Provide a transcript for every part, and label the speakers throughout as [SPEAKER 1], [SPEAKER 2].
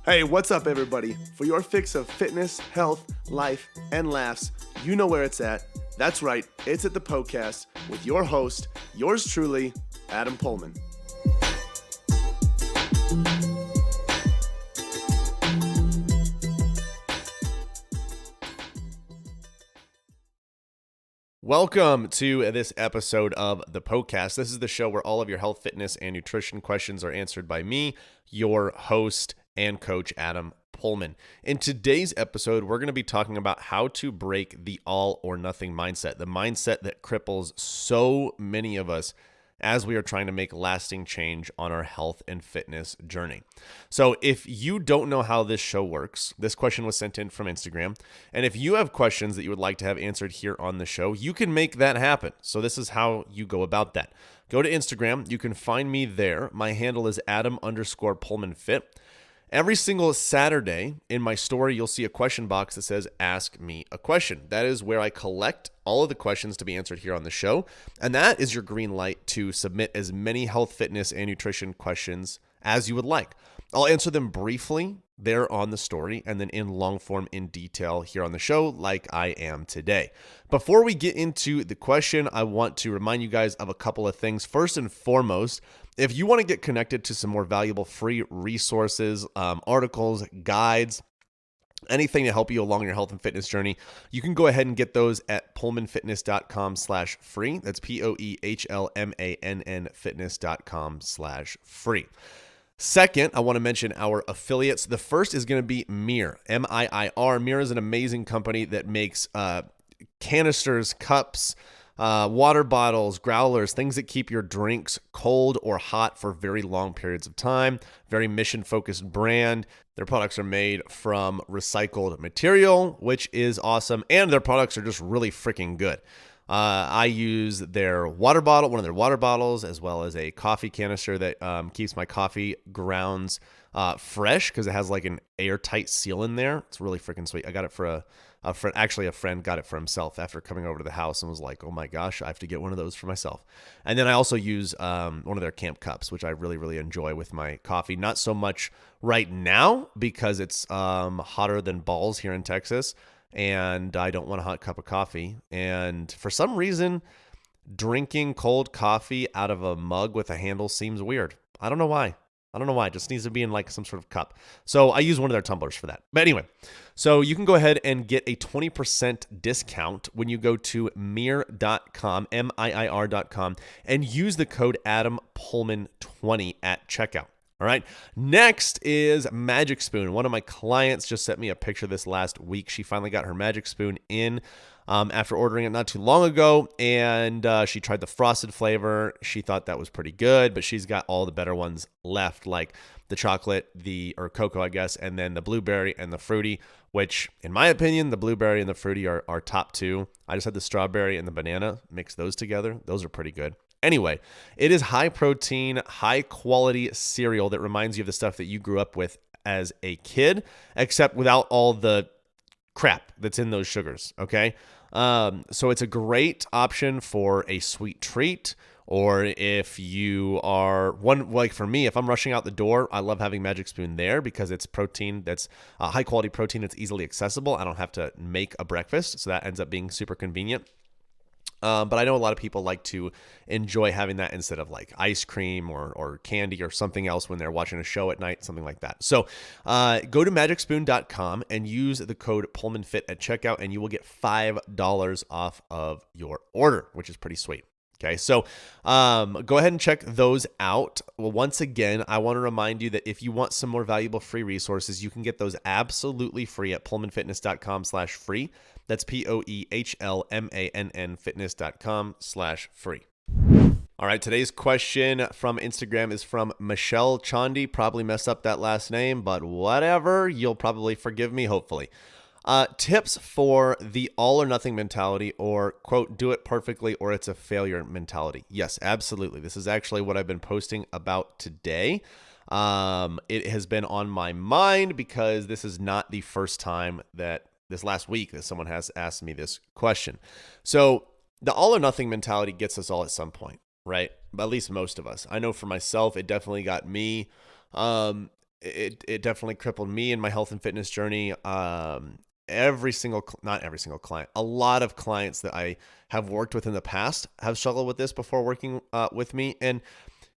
[SPEAKER 1] Hey, what's up, everybody? For your fix of fitness, health, life, and laughs, you know where it's at. That's right, it's at the Poecast with your host, yours truly, Adam Pullman.
[SPEAKER 2] Welcome to this episode of the Poecast. This is the show where all of your health, fitness, and nutrition questions are answered by me, your host and coach, Adam Pullman. In today's episode, we're going to be talking about how to break the all or nothing mindset, the mindset that cripples so many of us as we are trying to make lasting change on our health and fitness journey. So if you don't know how this show works, this question was sent in from Instagram. And if you have questions that you would like to have answered here on the show, you can make that happen. So this is how you go about that. Go to Instagram. You can find me there. My handle is Adam_PullmanFit. Every single Saturday in my story, you'll see a question box that says, Ask Me a Question. That is where I collect all of the questions to be answered here on the show. And that is your green light to submit as many health, fitness, and nutrition questions as you would like. I'll answer them briefly there on the story and then in long form in detail here on the show like I am today. Before we get into the question, I want to remind you guys of a couple of things. First and foremost, if you want to get connected to some more valuable free resources, articles, guides, anything to help you along your health and fitness journey, you can go ahead and get those at pullmanfitness.com/free. That's POEHLMANN fitness.com/free. Second, I want to mention our affiliates. The first is going to be Mir, M-I-I-R. Mir is an amazing company that makes canisters, cups, water bottles, growlers, things that keep your drinks cold or hot for very long periods of time. Very mission-focused brand. Their products are made from recycled material, which is awesome. And their products are just really freaking good. I use their water bottle, one of their water bottles, as well as a coffee canister that keeps my coffee grounds fresh because it has like an airtight seal in there. It's really freaking sweet. I got it for a friend. Actually, a friend got it for himself after coming over to the house and was like, oh my gosh, I have to get one of those for myself. And then I also use one of their camp cups, which I really, really enjoy with my coffee. Not so much right now because it's hotter than balls here in Texas. And I don't want a hot cup of coffee. And for some reason, drinking cold coffee out of a mug with a handle seems weird. I don't know why. It just needs to be in like some sort of cup. So I use one of their tumblers for that. But anyway, so you can go ahead and get a 20% discount when you go to mir.com, MIIR.com, and use the code AdamPullman20 at checkout. All right. Next is Magic Spoon. One of my clients just sent me a picture this last week. She finally got her Magic Spoon in after ordering it not too long ago, and she tried the frosted flavor. She thought that was pretty good, but she's got all the better ones left, like the chocolate, or cocoa, I guess, and then the blueberry and the fruity, which, in my opinion, the blueberry and the fruity are top two. I just had the strawberry and the banana. Mix those together. Those are pretty good. Anyway, it is high protein, high quality cereal that reminds you of the stuff that you grew up with as a kid, except without all the crap that's in those sugars. Okay. So it's a great option for a sweet treat, or if you are like for me, if I'm rushing out the door, I love having Magic Spoon there because it's protein that's high quality protein that's easily accessible. I don't have to make a breakfast. So that ends up being super convenient. But I know a lot of people like to enjoy having that instead of like ice cream or candy or something else when they're watching a show at night, something like that. So go to magicspoon.com and use the code PullmanFit at checkout, and you will get $5 off of your order, which is pretty sweet. Okay, so go ahead and check those out. Well, once again, I want to remind you that if you want some more valuable free resources, you can get those absolutely free at pullmanfitness.com/free. That's POEHLMANN fitness.com/free. All right, today's question from Instagram is from Michelle Chandy. Probably messed up that last name, but whatever. You'll probably forgive me, hopefully. Tips for the all or nothing mentality, or quote, do it perfectly or it's a failure mentality. Yes, absolutely. This is actually what I've been posting about today. It has been on my mind because this is not the first time that this last week that someone has asked me this question. So the all or nothing mentality gets us all at some point, right? At least most of us. I know for myself, it definitely got me. it definitely crippled me in my health and fitness journey. Not every single client, a lot of clients that I have worked with in the past have struggled with this before working with me. And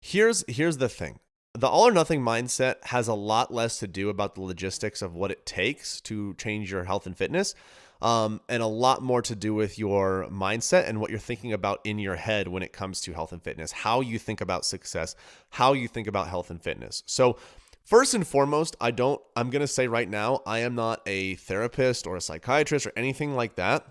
[SPEAKER 2] here's the thing. The all or nothing mindset has a lot less to do about the logistics of what it takes to change your health and fitness, and a lot more to do with your mindset and what you're thinking about in your head when it comes to health and fitness, how you think about success, how you think about health and fitness. So first and foremost, I'm going to say right now, I am not a therapist or a psychiatrist or anything like that.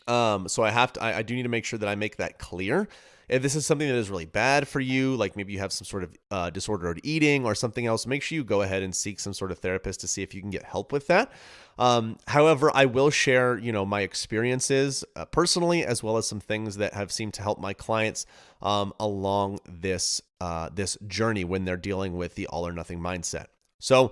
[SPEAKER 2] So I do need to make sure that I make that clear. If this is something that is really bad for you, like maybe you have some sort of disordered eating or something else, make sure you go ahead and seek some sort of therapist to see if you can get help with that. However, I will share, my experiences personally, as well as some things that have seemed to help my clients along this journey when they're dealing with the all or nothing mindset. So,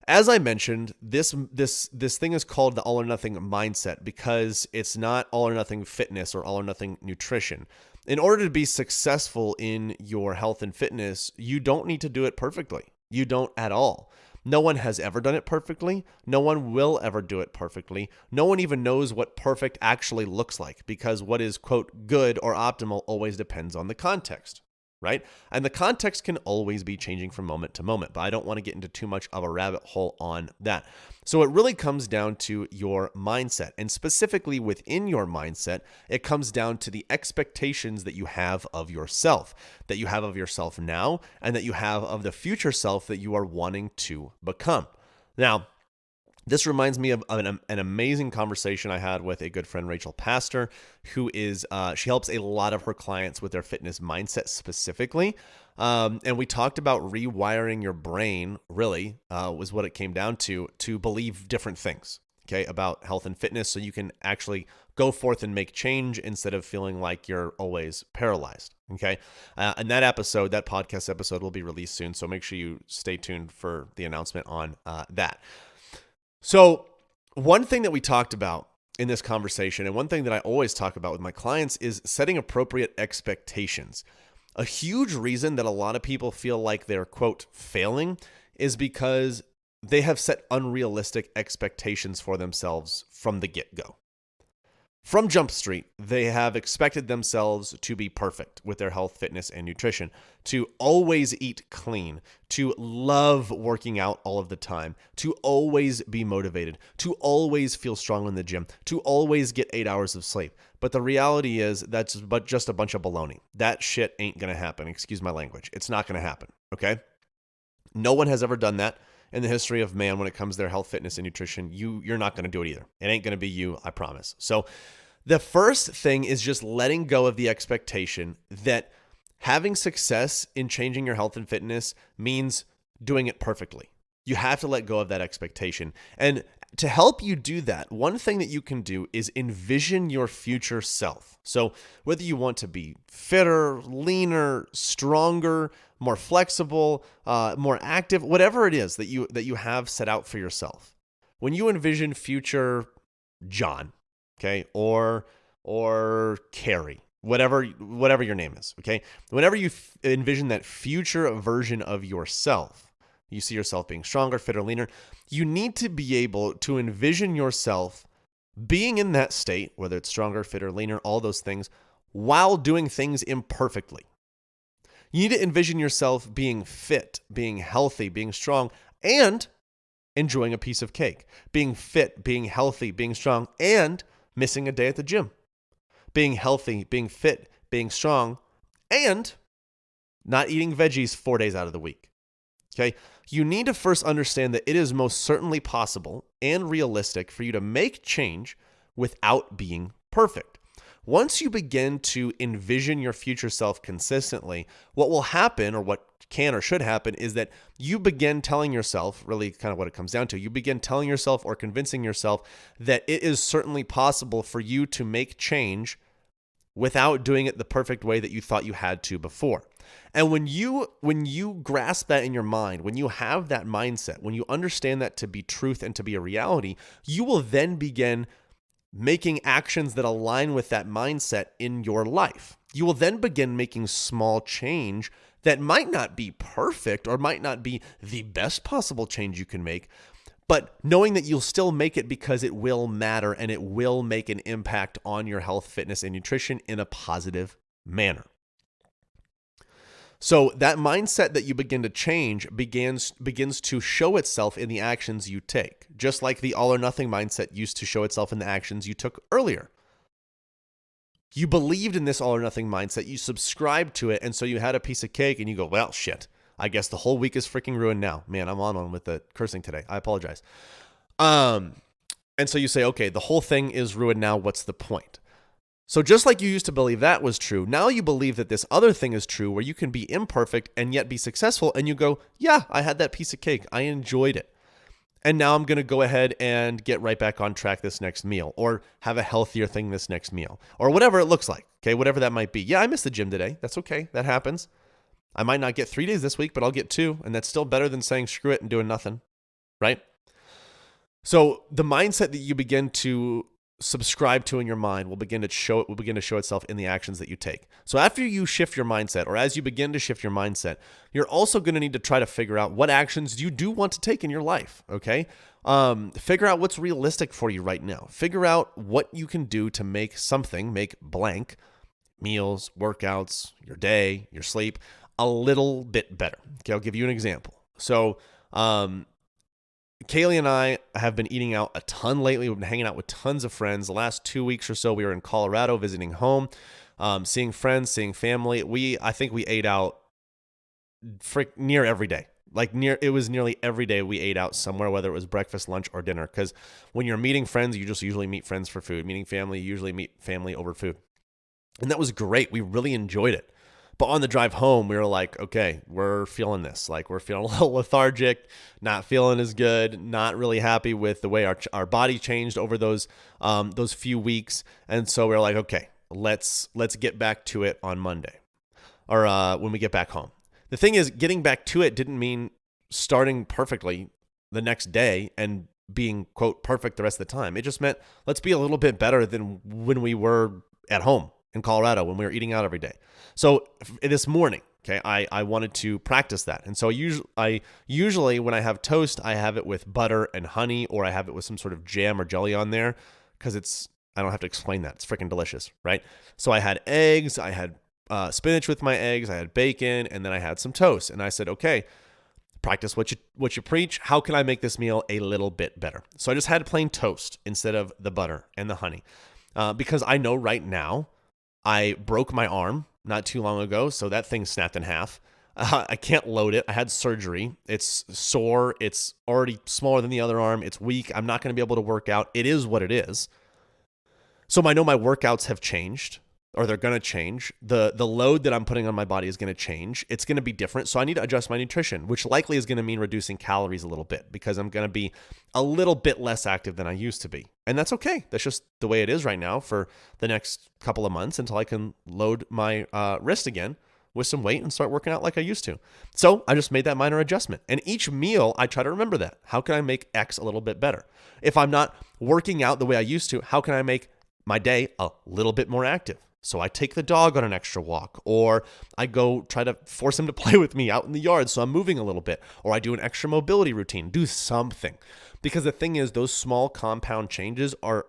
[SPEAKER 2] as I mentioned, this thing is called the all or nothing mindset because it's not all or nothing fitness or all or nothing nutrition. In order to be successful in your health and fitness, you don't need to do it perfectly. You don't at all. No one has ever done it perfectly. No one will ever do it perfectly. No one even knows what perfect actually looks like because what is, quote, good or optimal always depends on the context, right? And the context can always be changing from moment to moment, but I don't want to get into too much of a rabbit hole on that. So it really comes down to your mindset, and specifically within your mindset, it comes down to the expectations that you have of yourself now, and that you have of the future self that you are wanting to become. Now, this reminds me of an amazing conversation I had with a good friend, Rachel Pastor, who is, she helps a lot of her clients with their fitness mindset specifically. And we talked about rewiring your brain, really, was what it came down to believe different things, okay, about health and fitness, so you can actually go forth and make change instead of feeling like you're always paralyzed, okay? And that podcast episode will be released soon, so make sure you stay tuned for the announcement on that. So one thing that we talked about in this conversation, and one thing that I always talk about with my clients, is setting appropriate expectations. A huge reason that a lot of people feel like they're, quote, failing is because they have set unrealistic expectations for themselves from the get-go. From Jump Street, they have expected themselves to be perfect with their health, fitness, and nutrition, to always eat clean, to love working out all of the time, to always be motivated, to always feel strong in the gym, to always get 8 hours of sleep. But the reality is that's just a bunch of baloney. That shit ain't going to happen. Excuse my language. It's not going to happen, okay? No one has ever done that in the history of man when it comes to their health, fitness, and nutrition. You're not going to do it either. It ain't going to be you, I promise. So the first thing is just letting go of the expectation that having success in changing your health and fitness means doing it perfectly. You have to let go of that expectation. And to help you do that, one thing that you can do is envision your future self. So whether you want to be fitter, leaner, stronger, more flexible, more active, whatever it is that you have set out for yourself. When you envision future John, okay, or Carrie, whatever your name is, okay? Whenever you envision that future version of yourself, you see yourself being stronger, fitter, leaner, you need to be able to envision yourself being in that state, whether it's stronger, fitter, leaner, all those things, while doing things imperfectly. You need to envision yourself being fit, being healthy, being strong, and enjoying a piece of cake. Being fit, being healthy, being strong, and missing a day at the gym. Being healthy, being fit, being strong, and not eating veggies 4 days out of the week. Okay? You need to first understand that it is most certainly possible and realistic for you to make change without being perfect. Once you begin to envision your future self consistently, what will happen, or what can or should happen, is that you begin telling yourself, really kind of what it comes down to, you begin telling yourself or convincing yourself that it is certainly possible for you to make change without doing it the perfect way that you thought you had to before. And when you grasp that in your mind, when you have that mindset, when you understand that to be truth and to be a reality, you will then begin making actions that align with that mindset in your life. You will then begin making small change that might not be perfect or might not be the best possible change you can make, but knowing that you'll still make it because it will matter and it will make an impact on your health, fitness, and nutrition in a positive manner. So that mindset that you begin to change begins to show itself in the actions you take, just like the all or nothing mindset used to show itself in the actions you took earlier. You believed in this all or nothing mindset, you subscribed to it, and so you had a piece of cake and you go, well, shit, I guess the whole week is freaking ruined now. Man, I'm on one with the cursing today. I apologize. And so you say, okay, the whole thing is ruined now. What's the point? So just like you used to believe that was true, now you believe that this other thing is true where you can be imperfect and yet be successful. And you go, yeah, I had that piece of cake. I enjoyed it. And now I'm going to go ahead and get right back on track this next meal, or have a healthier thing this next meal, or whatever it looks like. Okay, whatever that might be. Yeah, I missed the gym today. That's okay. That happens. I might not get 3 days this week, but I'll get 2. And that's still better than saying screw it and doing nothing. Right? So the mindset that you begin to subscribe to in your mind will begin to show itself in the actions that you take. So after you shift your mindset, or as you begin to shift your mindset, you're also going to need to try to figure out what actions you do want to take in your life. Okay. Figure out what's realistic for you right now. Figure out what you can do to make blank, meals, workouts, your day, your sleep, a little bit better. Okay. I'll give you an example. So, Kaylee and I have been eating out a ton lately. We've been hanging out with tons of friends. The last 2 weeks or so, we were in Colorado visiting home, seeing friends, seeing family. I think we ate out near every day. It was nearly every day we ate out somewhere, whether it was breakfast, lunch, or dinner. Because when you're meeting friends, you just usually meet friends for food. Meeting family, you usually meet family over food. And that was great. We really enjoyed it. But on the drive home, we were like, okay, we're feeling this. Like, we're feeling a little lethargic, not feeling as good, not really happy with the way our body changed over those few weeks. And so we were like, okay, let's get back to it on Monday, or when we get back home. The thing is, getting back to it didn't mean starting perfectly the next day and being, quote, perfect the rest of the time. It just meant let's be a little bit better than when we were at home in Colorado, when we were eating out every day. So this morning, okay, I wanted to practice that. And so I usually when I have toast, I have it with butter and honey, or I have it with some sort of jam or jelly on there, because I don't have to explain that. It's freaking delicious, right? So I had eggs, I had spinach with my eggs, I had bacon, and then I had some toast. And I said, okay, practice what you preach. How can I make this meal a little bit better? So I just had plain toast instead of the butter and the honey, because I know right now I broke my arm not too long ago, so that thing snapped in half. I can't load it. I had surgery. It's sore. It's already smaller than the other arm. It's weak. I'm not going to be able to work out. It is what it is. So I know my workouts have changed, or they're going to change. The load that I'm putting on my body is going to change. It's going to be different. So I need to adjust my nutrition, which likely is going to mean reducing calories a little bit, because I'm going to be a little bit less active than I used to be. And that's okay. That's just the way it is right now for the next couple of months, until I can load my wrist again with some weight and start working out like I used to. So I just made that minor adjustment. And each meal, I try to remember that. How can I make X a little bit better? If I'm not working out the way I used to, how can I make my day a little bit more active? So I take the dog on an extra walk, or I go try to force him to play with me out in the yard, so I'm moving a little bit, or I do an extra mobility routine, do something. Because the thing is, those small changes are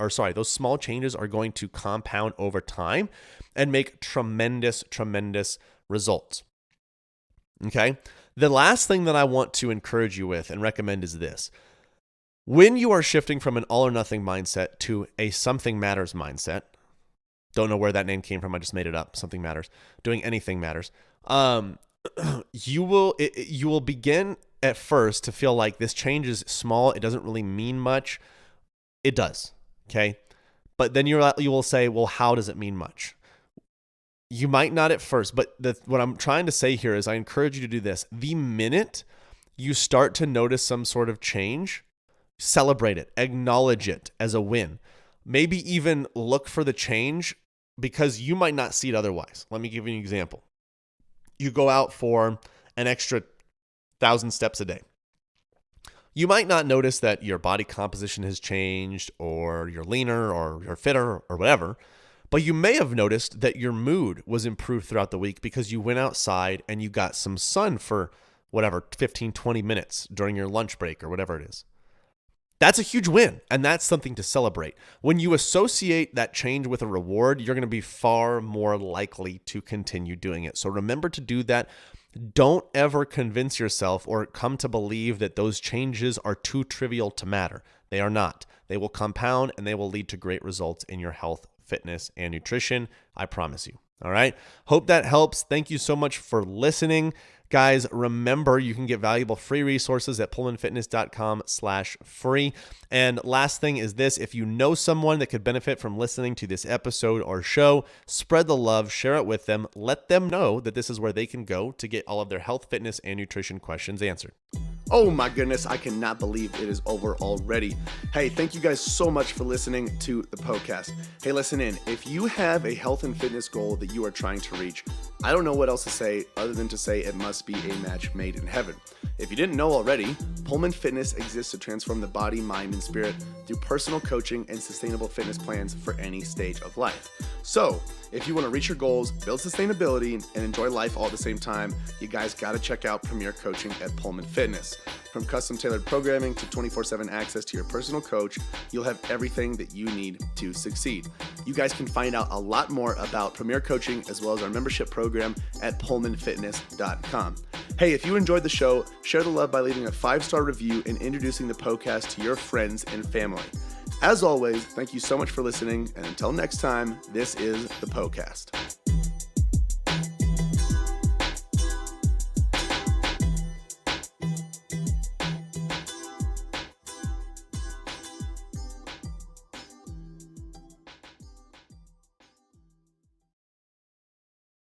[SPEAKER 2] going to compound over time and make tremendous, tremendous results. Okay? The last thing that I want to encourage you with and recommend is this. When you are shifting from an all or nothing mindset to a something matters mindset, don't know where that name came from. I just made it up. Something matters. Doing anything matters. You will begin at first to feel like this change is small. It doesn't really mean much. It does. Okay. But then you will say, well, how does it mean much? You might not at first, but what I'm trying to say here is I encourage you to do this. The minute you start to notice some sort of change, celebrate it, acknowledge it as a win. Maybe even look for the change, because you might not see it otherwise. Let me give you an example. You go out for an extra 1,000 steps a day. You might not notice that your body composition has changed, or you're leaner, or you're fitter, or whatever, but you may have noticed that your mood was improved throughout the week because you went outside and you got some sun for whatever, 15, 20 minutes during your lunch break or whatever it is. That's a huge win, and that's something to celebrate. When you associate that change with a reward, you're going to be far more likely to continue doing it. So remember to do that. Don't ever convince yourself or come to believe that those changes are too trivial to matter. They are not. They will compound and they will lead to great results in your health, fitness, and nutrition. I promise you. All right. Hope that helps. Thank you so much for listening. Guys, remember you can get valuable free resources at pullmanfitness.com/free. And last thing is this: if you know someone that could benefit from listening to this episode or show, spread the love, share it with them, let them know that this is where they can go to get all of their health, fitness, and nutrition questions answered.
[SPEAKER 1] Oh my goodness, I cannot believe it is over already. Hey, thank you guys so much for listening to the Poecast. Hey, listen in. If you have a health and fitness goal that you are trying to reach, I don't know what else to say other than to say it must be a match made in heaven. If you didn't know already, Pullman Fitness exists to transform the body, mind, and spirit through personal coaching and sustainable fitness plans for any stage of life. So, if you want to reach your goals, build sustainability, and enjoy life all at the same time, you guys got to check out Premier Coaching at Pullman Fitness. From custom-tailored programming to 24/7 access to your personal coach, you'll have everything that you need to succeed. You guys can find out a lot more about Premier Coaching as well as our membership program at pullmanfitness.com. Hey, if you enjoyed the show, share the love by leaving a 5-star review and introducing the Poecast to your friends and family. As always, thank you so much for listening, and until next time, this is the Poecast.